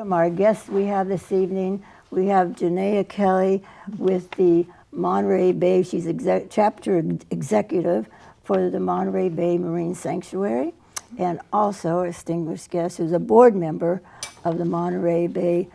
welcome our guests we have this evening. We have Janaea Kelly with the Monterey Bay. She's chapter executive for the Monterey Bay Marine Sanctuary, and also a distinguished guest who's a board member of the Monterey Bay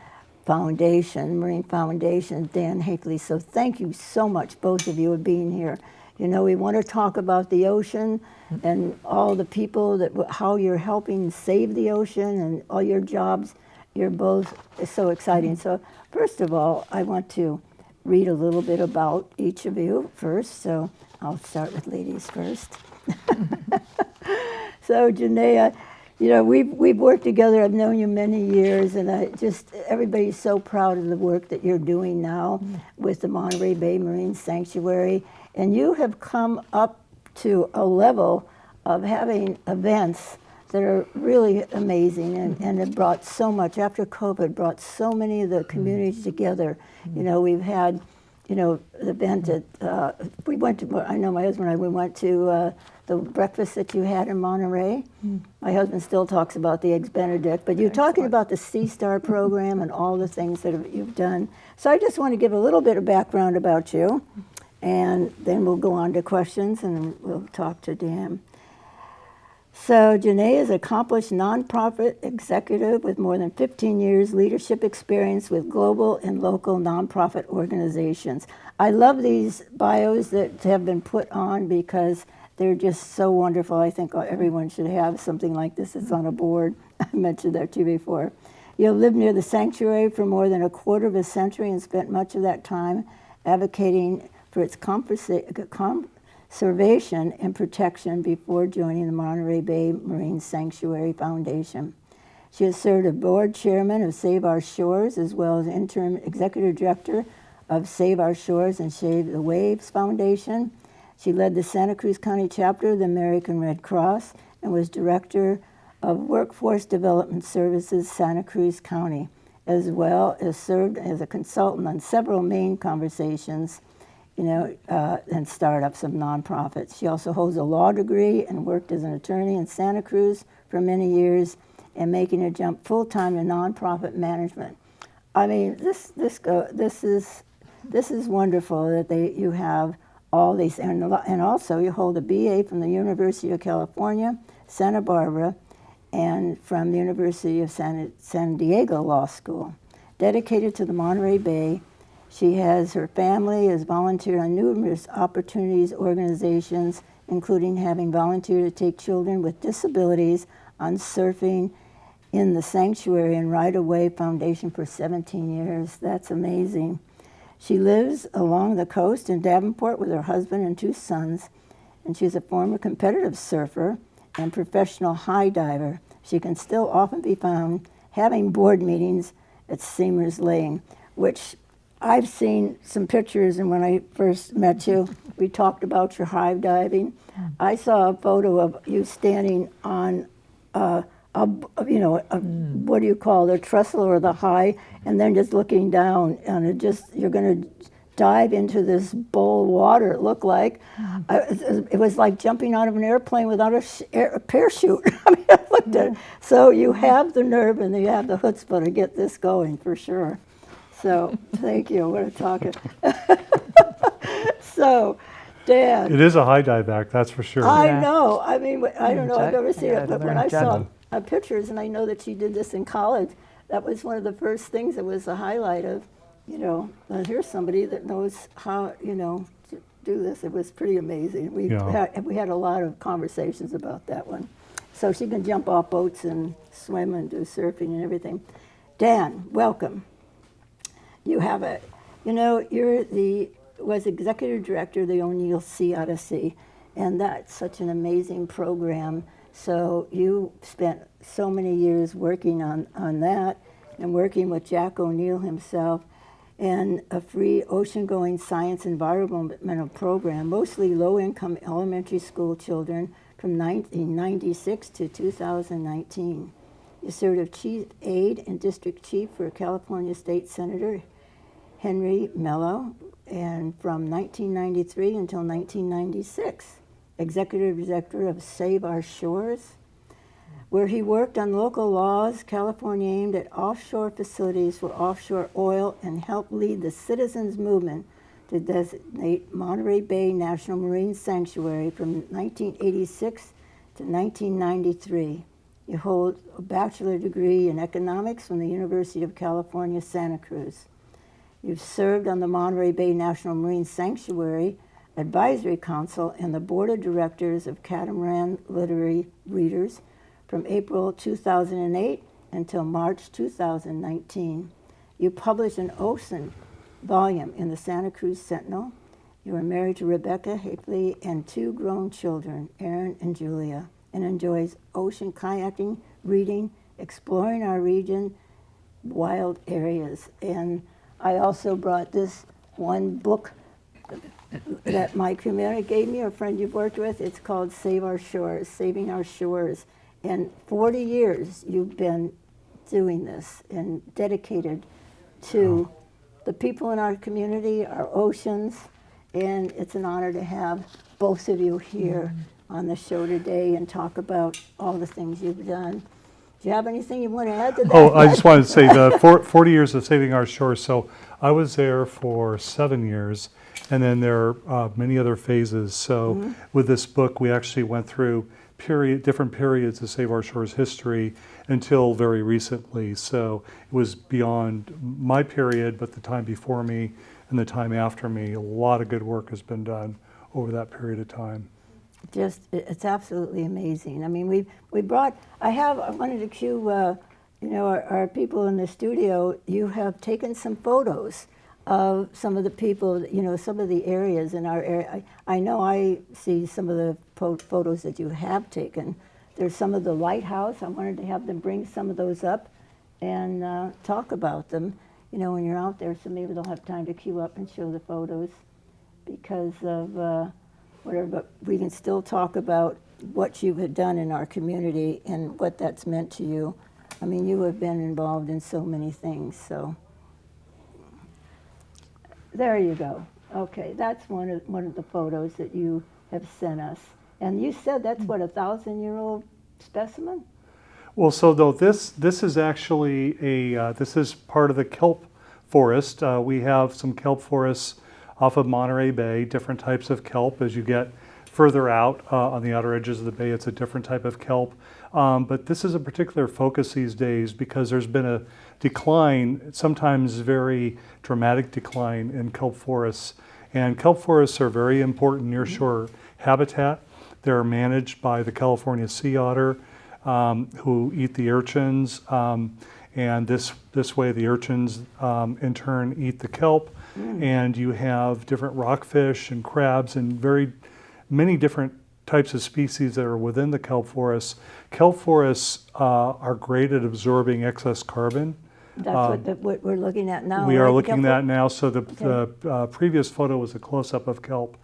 Foundation, Marine Foundation, Dan Hakeley. So thank you so much, both of you, for being here. You know, we want to talk about the ocean and all the people, how you're helping save the ocean and all your jobs. You're both so exciting. So first of all, I want to read a little bit about each of you first. So I'll start with ladies first. So Janaea, you know, we've worked together. I've known you many years, and everybody's so proud of the work that you're doing now with the Monterey Bay Marine Sanctuary. And you have come up to a level of having events that are really amazing, and it brought so much, after COVID, brought so many of the communities together. You know, we've had, you know, the event that we went to, I know my husband and I, we went to the breakfast that you had in Monterey. My husband still talks about the Eggs Benedict, but you're talking about the Sea Star program and all the things that you've done. So I just want to give a little bit of background about you, and then we'll go on to questions, and we'll talk to Dan. So Janaea is an accomplished nonprofit executive with more than 15 years leadership experience with global and local nonprofit organizations. I love these bios that have been put on because they're just so wonderful. I think everyone should have something like this that's on a board. I mentioned that to you before. You've lived near the sanctuary for more than a quarter of a century and spent much of that time advocating for its conservation and protection before joining the Monterey Bay Marine Sanctuary Foundation. She has served as board chairman of Save Our Shores, as well as interim executive director of Save Our Shores and Save the Waves Foundation. She led the Santa Cruz County chapter of the American Red Cross and was director of Workforce Development Services, Santa Cruz County, as well as served as a consultant on several main conversations, you know, and startups of nonprofits. She also holds a law degree and worked as an attorney in Santa Cruz for many years, and making a jump full-time to nonprofit management. I mean, this is wonderful that you have all these, and also you hold a BA from the University of California, Santa Barbara, and from the University of San Diego Law School. Dedicated to the Monterey Bay, her family has volunteered on numerous opportunities, organizations, including having volunteered to take children with disabilities on surfing in the Sanctuary and Right Away Foundation for 17 years. That's amazing. She lives along the coast in Davenport with her husband and 2 sons, and she's a former competitive surfer and professional high diver. She can still often be found having board meetings at Seamers Lane, which I've seen some pictures, and when I first met you, we talked about your high diving. I saw a photo of you standing on what do you call the trestle or the high, and then just looking down, and you're going to dive into this bowl of water. It looked like it was like jumping out of an airplane without a parachute. I mean, I looked at it. So you have the nerve and you have the chutzpah to get this going for sure. So thank you. What a talker. So, Dan. It is a high dive act, that's for sure. I know. I mean, I don't know. I've never seen it, but when I saw pictures, and I know that she did this in college, that was one of the first things that was the highlight of, you know, here's somebody that knows how, you know, to do this. It was pretty amazing. We had a lot of conversations about that one. So she can jump off boats and swim and do surfing and everything. Dan, welcome. You have was executive director of the O'Neill Sea Odyssey, and that's such an amazing program. So you spent so many years working on that, and working with Jack O'Neill himself, and a free ocean-going science environmental program, mostly low-income elementary school children from 1996 to 2019. You served as chief aide and district chief for California State Senator Henry Mello, and from 1993 until 1996, executive director of Save Our Shores. where he worked on local laws California aimed at offshore facilities for offshore oil and helped lead the citizens movement to designate Monterey Bay National Marine Sanctuary from 1986 to 1993. You hold a bachelor degree in economics from the University of California, Santa Cruz. You've served on the Monterey Bay National Marine Sanctuary Advisory Council and the Board of Directors of Catamaran Literary Readers from April 2008 until March 2019. You published an ocean volume in the Santa Cruz Sentinel. You are married to Rebecca Hickley and 2 grown children, Aaron and Julia, and enjoys ocean kayaking, reading, exploring our region, wild areas. And I also brought this one book that my community gave me, a friend you've worked with. It's called Save Our Shores, Saving Our Shores. And 40 years you've been doing this and dedicated to the people in our community, our oceans, and it's an honor to have both of you here on the show today and talk about all the things you've done. Do you have anything you want to add to that? Oh, I just wanted to say the 40 years of Saving Our Shores. So I was there for 7 years, and then there are many other phases. So with this book, we actually went through different periods of Save Our Shores history until very recently. So it was beyond my period, but the time before me and the time after me. A lot of good work has been done over that period of time. It's absolutely amazing. I mean, I wanted to cue, our people in the studio. You have taken some photos of some of the people, some of the areas in our area. I know I see some of the photos that you have taken. There's some of the lighthouse. I wanted to have them bring some of those up and talk about them, when you're out there, so maybe they'll have time to queue up and show the photos because of whatever, but we can still talk about what you have done in our community and what that's meant to you. I mean, you have been involved in so many things, so. There you go. Okay, that's one of the photos that you have sent us. And you said that's what, 1,000-year-old specimen? Well, so though this is actually this is part of the kelp forest. We have some kelp forests off of Monterey Bay, different types of kelp. As you get further out on the outer edges of the bay, it's a different type of kelp. But this is a particular focus these days because there's been a decline, sometimes very dramatic decline in kelp forests. And kelp forests are very important nearshore habitat. They're managed by the California sea otter, who eat the urchins. And this way the urchins in turn eat the kelp. And you have different rockfish and crabs and very many different types of species that are within the kelp forests. Kelp forests are great at absorbing excess carbon. That's what we're looking at now. We are looking at now. So the previous photo was a close-up of kelp.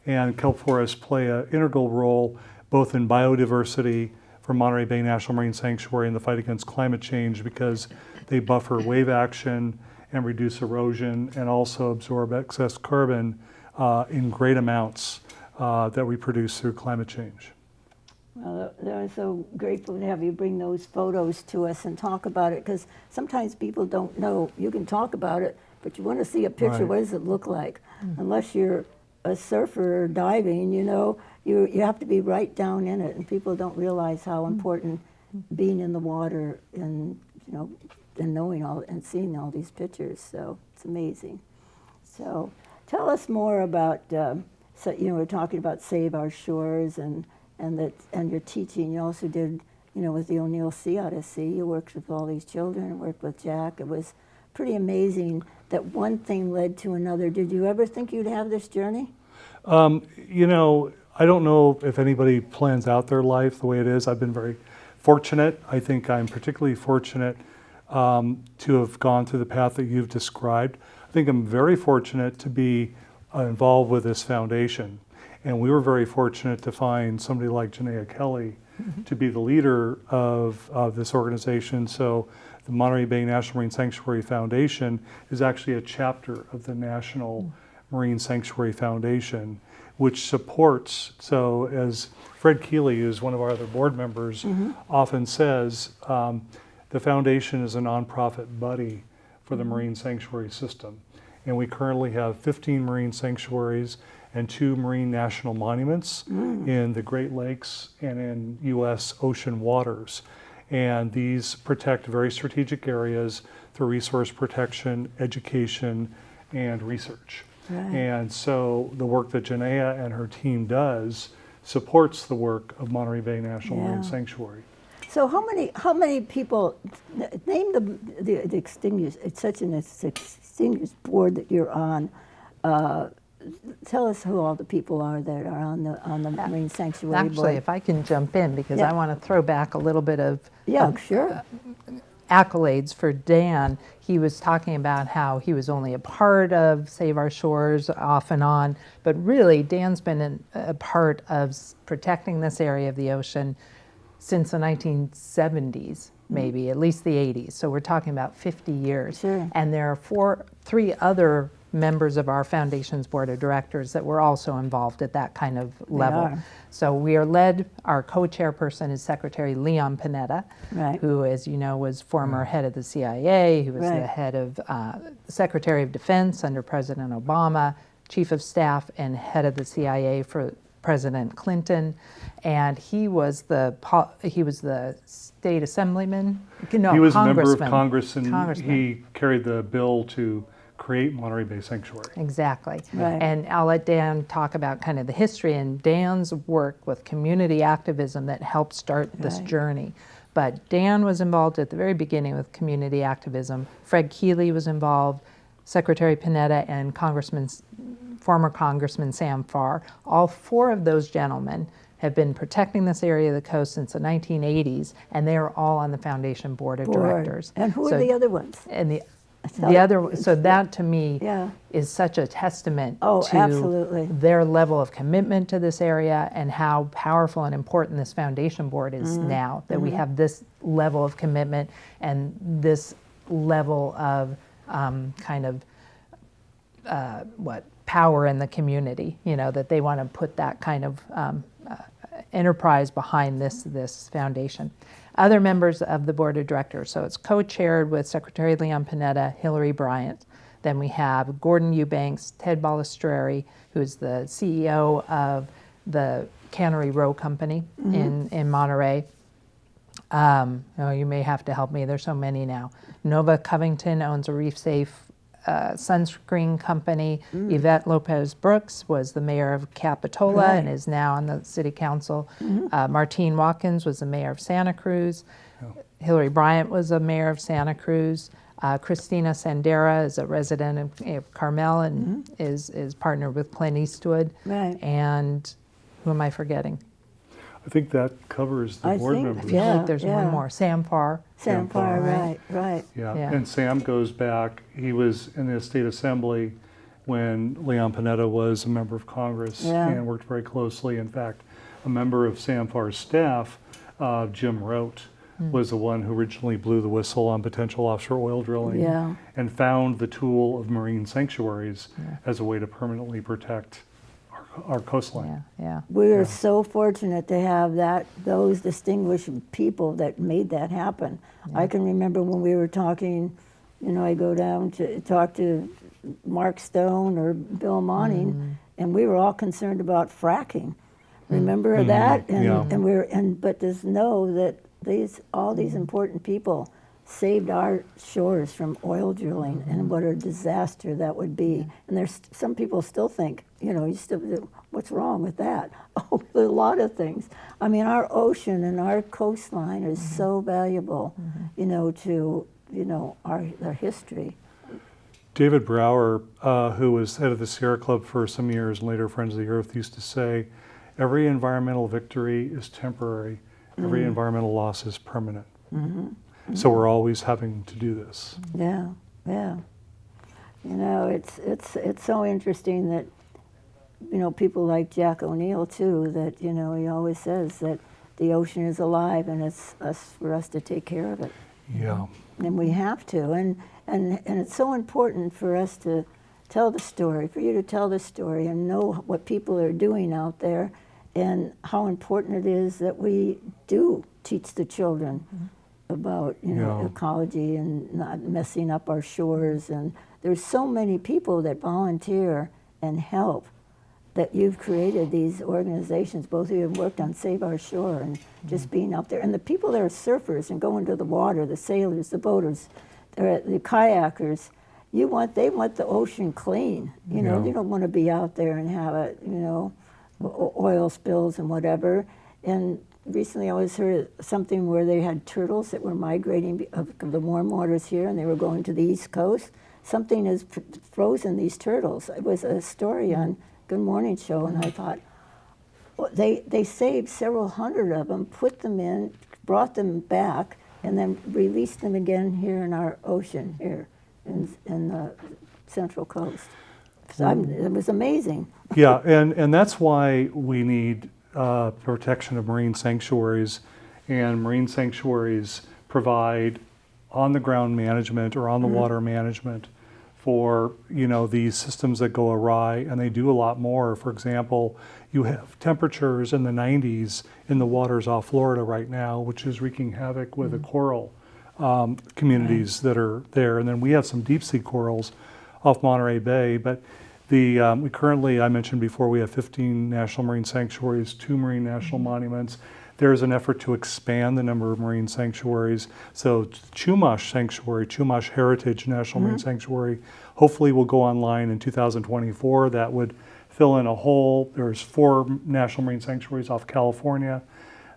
And kelp forests play an integral role both in biodiversity for Monterey Bay National Marine Sanctuary and the fight against climate change because they buffer wave action and reduce erosion and also absorb excess carbon in great amounts that we produce through climate change. Well, I'm so grateful to have you bring those photos to us and talk about it because sometimes people don't know. You can talk about it, but you want to see a picture. Right. What does it look like? Unless you're a surfer or diving, you have to be right down in it, and people don't realize how important being in the water and and knowing all and seeing all these pictures. So it's amazing. So tell us more about. We're talking about Save Our Shores and your teaching. You also did, with the O'Neill Sea Odyssey. You worked with all these children and worked with Jack. It was pretty amazing that one thing led to another. Did you ever think you'd have this journey? I don't know if anybody plans out their life the way it is. I've been very fortunate. I think I'm particularly fortunate to have gone through the path that you've described. I think I'm very fortunate to be involved with this foundation. And we were very fortunate to find somebody like Janaea Kelly to be the leader of this organization. So the Monterey Bay National Marine Sanctuary Foundation is actually a chapter of the National Marine Sanctuary Foundation. which supports, so as Fred Keeley, who's one of our other board members, often says, the foundation is a nonprofit buddy for the marine sanctuary system. And we currently have 15 marine sanctuaries and 2 marine national monuments in the Great Lakes and in U.S. ocean waters. And these protect very strategic areas through resource protection, education, and research. Right. And so the work that Janaea and her team does supports the work of Monterey Bay National Marine Sanctuary. So how many people, name the extinguished, it's such an extinguished board that you're on. Tell us who all the people are that are on the Marine Sanctuary Board. Actually, if I can jump in, because I want to throw back a little bit of sure. Accolades for Dan. He was talking about how he was only a part of Save Our Shores off and on, but really Dan's been a part of protecting this area of the ocean since the 1970s, maybe, at least the 80s. So we're talking about 50 years. Sure. And there are 3 other members of our foundation's board of directors that were also involved at that kind of level. are. So we are led, our co-chairperson is Secretary Leon Panetta, Right. who, as you know, was former head of the CIA, who was the Right. head of Secretary of Defense under President Obama, chief of staff and head of the CIA for President Clinton. And he was the state assemblyman. No, He was a member of congressman. Congress, and Congressman. he carried the bill to create Monterey Bay Sanctuary. Exactly. Right. And I'll let Dan talk about kind of the history and Dan's work with community activism that helped start this Right. journey. But Dan was involved at the very beginning with community activism. Fred Keeley was involved, Secretary Panetta, and former Congressman Sam Farr. All 4 of those gentlemen have been protecting this area of the coast since the 1980s, and they are all on the foundation board of directors. And who So- are the other ones? And so that to me Yeah. is such a testament Oh, to absolutely. their level of commitment to this area and how powerful and important this foundation board is now, that we have this level of commitment and this level of power in the community, that they want to put that kind of enterprise behind this foundation. Other members of the board of directors, so it's co-chaired with Secretary Leon Panetta, Hillary Bryant. Then we have Gordon Eubanks, Ted Balistreri, who's the CEO of the Cannery Row Company in Monterey. You may have to help me, there's so many now. Nova Covington owns a Reef Safe sunscreen company. Yvette Lopez Brooks was the mayor of Capitola Right. and is now on the city council. Martine Watkins was the mayor of Santa Cruz. Hillary Bryant was a mayor of Santa Cruz. Christina Sandera is a resident of Carmel and is partnered with Clint Eastwood. Right. And who am I forgetting? I think that covers the I board think- members. I feel Yeah, like there's one more. Sam Farr. Sam Farr, right? right. Yeah. Yeah. And Sam goes back, he was in the state assembly when Leon Panetta was a member of Congress Yeah. and worked very closely. In fact, a member of Sam Farr's staff, Jim Rote, was the one who originally blew the whistle on potential offshore oil drilling Yeah. and found the tool of marine sanctuaries as a way to permanently protect our coastline. Yeah. We are so fortunate to have those distinguished people that made that happen. I can remember when we were talking, I go down to talk to Mark Stone or Bill Monning, and we were all concerned about fracking. Remember that? And, Yeah. but just know that all these important people saved our shores from oil drilling, and what a disaster that would be. And there's some people still think, what's wrong with that? Oh, a lot of things. I mean, our ocean and our coastline is so valuable, to our history. David Brower, who was head of the Sierra Club for some years and later Friends of the Earth, used to say, every environmental victory is temporary, every environmental loss is permanent. So we're always having to do this. Yeah. It's so interesting that, people like Jack O'Neill too, that, he always says that the ocean is alive and it's for us to take care of it. Yeah. And we have to. And it's so important for us to tell the story, for you to tell the story and know what people are doing out there and how important it is that we do teach the children about, Yeah. ecology and not messing up our shores. And there's so many people that volunteer and help that you've created these organizations. Both of you have worked on Save Our Shore and just being out there. And the people that are surfers and go into the water, the sailors, the boaters, the kayakers, they want the ocean clean. Yeah. They don't want to be out there and have oil spills and whatever. And recently I always heard something where they had turtles that were migrating of the warm waters here, and they were going to the East Coast. Something has frozen these turtles. It was a story on Good Morning Show, and I thought, well, they saved several hundred of them, put them in, brought them back, and then released them again here in our ocean here in the Central Coast. So it was amazing. Yeah, and that's why we need protection of marine sanctuaries, and marine sanctuaries provide on-the-ground management or on-the-water management for these systems that go awry, and they do a lot more. For example, you have temperatures in the 90s in the waters off Florida right now, which is wreaking havoc with the coral communities that are there, and then we have some deep sea corals off Monterey Bay, but we currently, I mentioned before, we have 15 national marine sanctuaries, 2 marine national monuments. There's an effort to expand the number of marine sanctuaries. So Chumash Sanctuary, Chumash Heritage National Marine Sanctuary, hopefully will go online in 2024. That would fill in a hole. There's 4 national marine sanctuaries off California.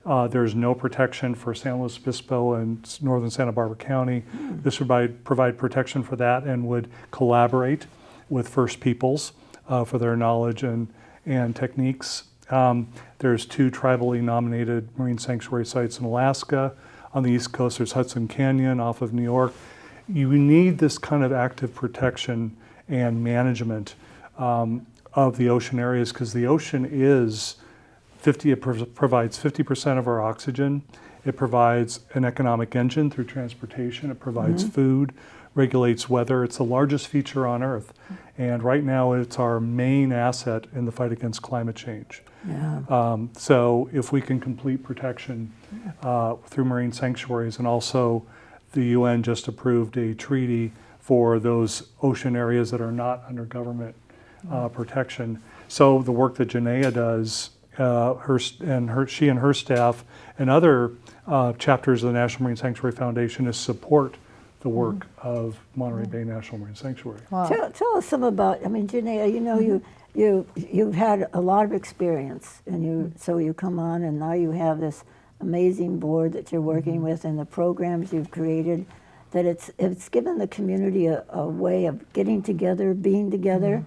There's no protection for San Luis Obispo and northern Santa Barbara County. This would provide protection for that and would collaborate with First Peoples for their knowledge and techniques. There's 2 tribally nominated marine sanctuary sites in Alaska. On the East Coast, there's Hudson Canyon off of New York. You need this kind of active protection and management of the ocean areas, because the ocean is provides 50% of our oxygen. It provides an economic engine through transportation. It provides food, regulates weather. It's the largest feature on Earth. And right now it's our main asset in the fight against climate change. Yeah. So if we can complete protection through marine sanctuaries, and also the UN just approved a treaty for those ocean areas that are not under government protection. So the work that Janaea does, she and her staff and other chapters of the National Marine Sanctuary Foundation is support the work of Monterey Bay National Marine Sanctuary. Wow. Tell us some about, Janaea, you've had a lot of experience, and so you come on, and now you have this amazing board that you're working with, and the programs you've created, that it's given the community a way of getting together, being together.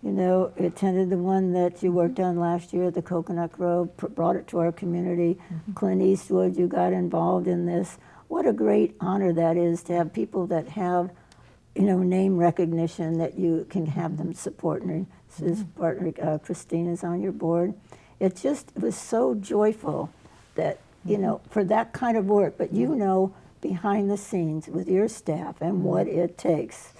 Attended the one that you worked on last year at the Coconut Grove, brought it to our community. Clint Eastwood, you got involved in this. What a great honor that is to have people that have, name recognition, that you can have them support. And his partner, Christine, is on your board. It was so joyful that, for that kind of work, but behind the scenes with your staff and what it takes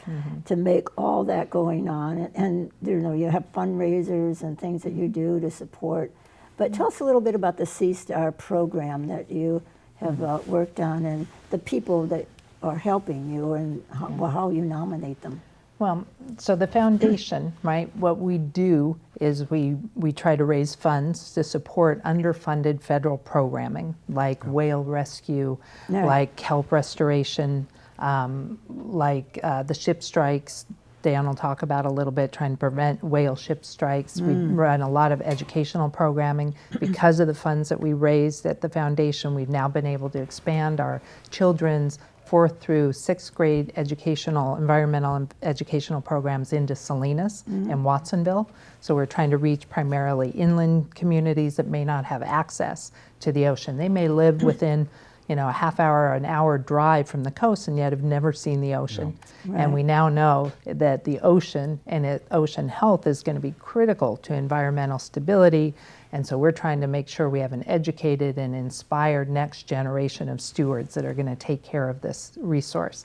to make all that going on. And you have fundraisers and things that you do to support. But tell us a little bit about the Sea Star program that you have worked on, and the people that are helping you, and how you nominate them. Well, so the foundation, right, what we do is we try to raise funds to support underfunded federal programming, like whale rescue, like kelp restoration, like the ship strikes. Dan will talk about a little bit, trying to prevent whale ship strikes. We run a lot of educational programming. Because of the funds that we raised at the foundation, we've now been able to expand our children's 4th through 6th grade environmental and educational programs into Salinas and Watsonville. So we're trying to reach primarily inland communities that may not have access to the ocean. They may live within a half hour or an hour drive from the coast and yet have never seen the ocean. Right. And we now know that the ocean and ocean health is going to be critical to environmental stability. And so we're trying to make sure we have an educated and inspired next generation of stewards that are going to take care of this resource.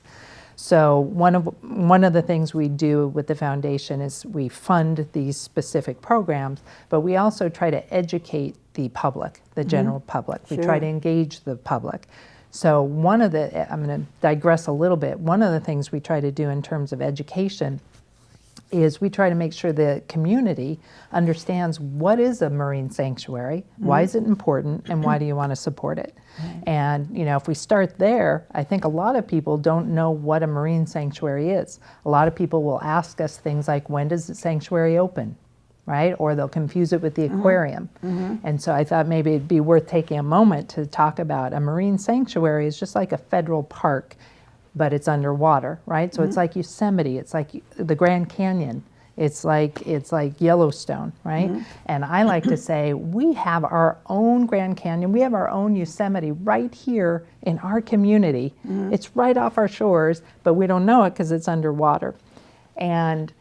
So one of the things we do with the foundation is we fund these specific programs, but we also try to educate the public, the general public. We try to engage the public. So I'm going to digress a little bit. One of the things we try to do in terms of education is we try to make sure the community understands what is a marine sanctuary, why is it important, and why do you want to support it? And if we start there, I think a lot of people don't know what a marine sanctuary is. A lot of people will ask us things like, when does the sanctuary open? Right? Or they'll confuse it with the aquarium. And so I thought maybe it'd be worth taking a moment to talk about a marine sanctuary is just like a federal park, but it's underwater, right? So it's like Yosemite, it's like the Grand Canyon, it's like Yellowstone, right? And I like to say we have our own Grand Canyon, we have our own Yosemite right here in our community. It's right off our shores, but we don't know it because it's underwater. And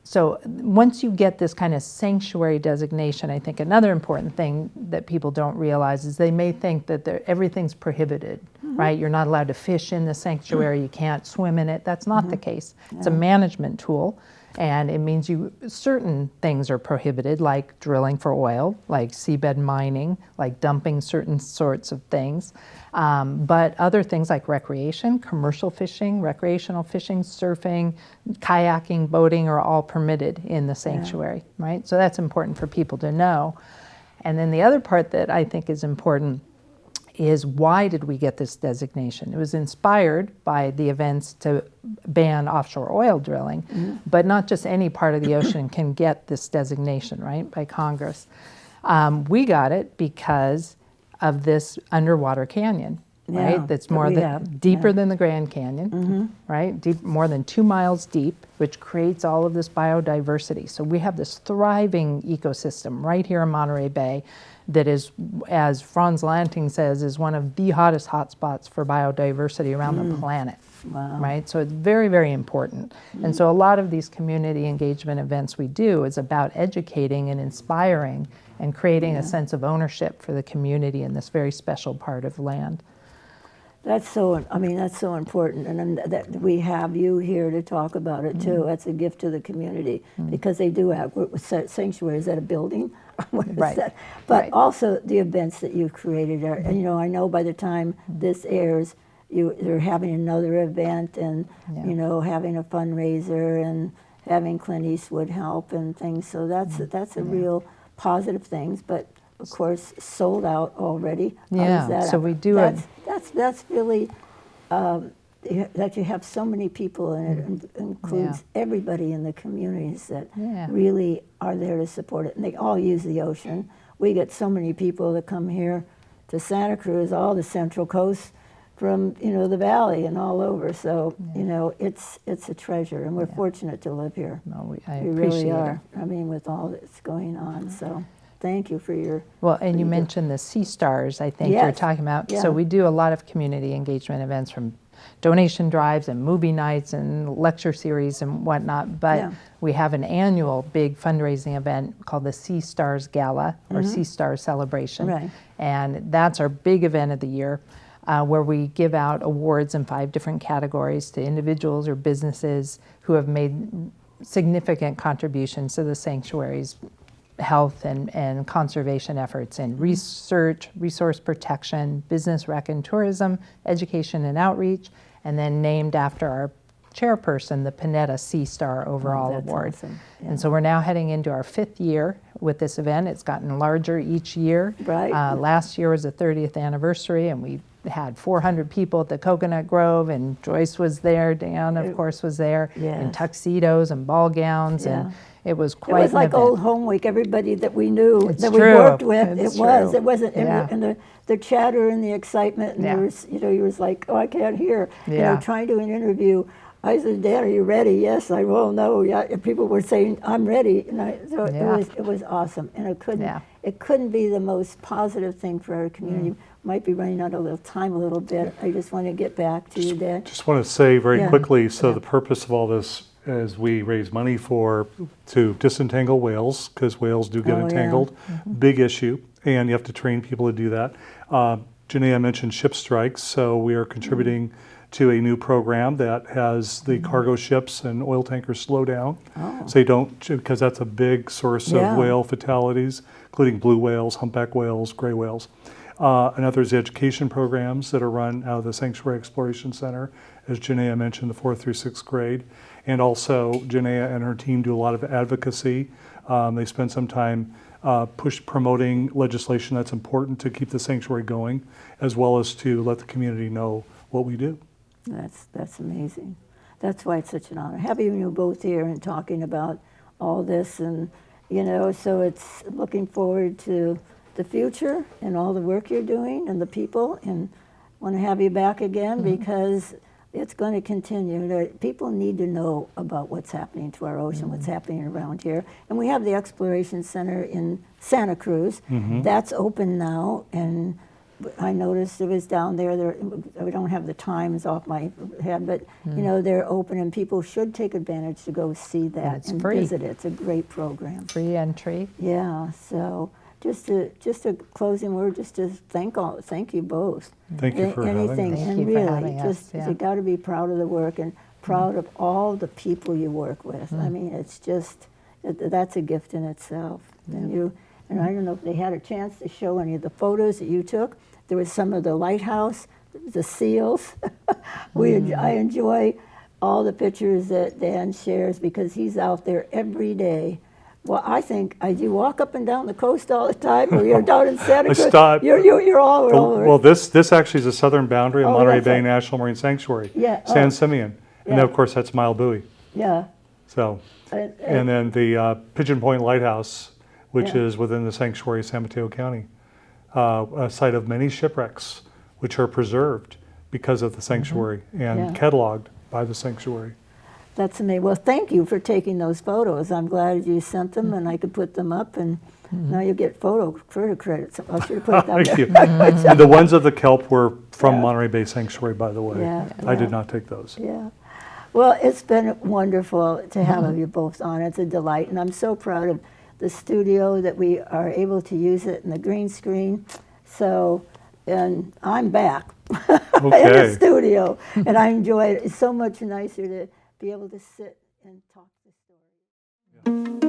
so once you get this kind of sanctuary designation, I think another important thing that people don't realize is they may think that everything's prohibited, right? You're not allowed to fish in the sanctuary, you can't swim in it. That's not the case. It's a management tool, and it means certain things are prohibited, like drilling for oil, like seabed mining, like dumping certain sorts of things. But other things like recreation, commercial fishing, recreational fishing, surfing, kayaking, boating are all permitted in the sanctuary, right? So that's important for people to know. And then the other part that I think is important is, why did we get this designation? It was inspired by the events to ban offshore oil drilling, but not just any part of the ocean can get this designation, right, by Congress. We got it because of this underwater canyon, right? That's deeper than the Grand Canyon, right? More than 2 miles deep, which creates all of this biodiversity. So we have this thriving ecosystem right here in Monterey Bay that is, as Franz Lanting says, is one of the hottest hotspots for biodiversity around the planet. Right? So it's very, very important. And so a lot of these community engagement events we do is about educating and inspiring and creating a sense of ownership for the community in this very special part of land. That's so important, and that we have you here to talk about it too. That's a gift to the community, because they do have sanctuary. Is that a building? What is that? But also the events that you've created are, and I know by the time this airs, they're having another event, and having a fundraiser, and having Clint Eastwood help and things. So that's a real positive things. But of course, sold out already. So we do it. That's really that you have so many people, and it includes everybody in the communities that really are there to support it, and they all use the ocean. We get so many people that come here to Santa Cruz, all the Central Coast, from the valley and all over. So it's a treasure, and we're fortunate to live here. No, I we appreciate really are. it. I mean, with all that's going on. So thank you for your. Well, and you mentioned the Sea Stars, I think you're talking about. So we do a lot of community engagement events, from donation drives and movie nights and lecture series and whatnot. But we have an annual big fundraising event called the Sea Stars Gala, or Sea Stars Celebration. Right. And that's our big event of the year, where we give out awards in 5 different categories to individuals or businesses who have made significant contributions to the sanctuary's health and conservation efforts in research, resource protection, business rec and tourism, education and outreach, and then named after our chairperson, the Panetta Sea Star Overall Award. Awesome. And so we're now heading into our 5th year with this event. It's gotten larger each year. Right. Last year was the 30th anniversary, and we had 400 people at the Coconut Grove, and Joyce was there, Dan, of course, was there, in tuxedos and ball gowns, and it was quite. It was like an event. old home week. Everybody that we knew, It's that true. we worked with, It's it was. true. It wasn't. Yeah. And the chatter and the excitement, and there was, you was like, oh, I can't hear. Trying to do an interview. I said, Dan, are you ready? Yes, I will. No, yeah. And people were saying, I'm ready. And it was awesome. And it couldn't be the most positive thing for our community. Might be running out of time a little bit. I just want to get back to you, Dan. Just want to say very quickly, so the purpose of all this is we raise money to disentangle whales, because whales do get entangled. Big issue, and you have to train people to do that. Janaea mentioned ship strikes, so we are contributing to a new program that has the cargo ships and oil tankers slow down. Oh. So they don't, because that's a big source Yeah. of whale fatalities, including blue whales, humpback whales, gray whales. Another is education programs that are run out of the Sanctuary Exploration Center, as Janaea mentioned, the 4th through 6th grade. And also, Janaea and her team do a lot of advocacy. They spend some time promoting legislation that's important to keep the sanctuary going, as well as to let the community know what we do. That's amazing. That's why it's such an honor having you both here and talking about all this, and so it's looking forward to the future and all the work you're doing and the people, and want to have you back again because it's going to continue. People need to know about what's happening to our ocean, what's happening around here. And we have the Exploration Center in Santa Cruz. That's open now, and I noticed it was down there. We don't have the times off my head, but they're open, and people should take advantage to go see that it's and free. visit it. It's a great program. Free entry. Yeah. So just a closing word, just to thank you both. Thank you for having us. Thank And you for really, having us, yeah. you got to be proud of the work and proud of all the people you work with. I mean, it's just that's a gift in itself. And I don't know if they had a chance to show any of the photos that you took. There was some of the lighthouse, the seals. I enjoy all the pictures that Dan shares because he's out there every day. Well, I think you walk up and down the coast all the time, or you're down in Santa Cruz. You're all over. Well, this actually is the southern boundary of Monterey that's Bay right. National Marine Sanctuary, Yeah. San Simeon, and Yeah. then of course that's Mile Buoy. Yeah. So, and then the Pigeon Point Lighthouse, which Yeah. is within the sanctuary of San Mateo County, a site of many shipwrecks, which are preserved because of the sanctuary and Yeah. cataloged by the sanctuary. That's amazing. Well, thank you for taking those photos. I'm glad you sent them, and I could put them up, and now you get photo credits. I should have put it down Thank you. there. And the ones of the kelp were from Yeah. Monterey Bay Sanctuary, by the way. Yeah, I did yeah. not take those. Yeah. Well, it's been wonderful to have you both on. It's a delight, and I'm so proud of the studio that we are able to use it and the green screen. So, and I'm back in the Okay. studio, and I enjoy it. It's so much nicer to be able to sit and talk the story.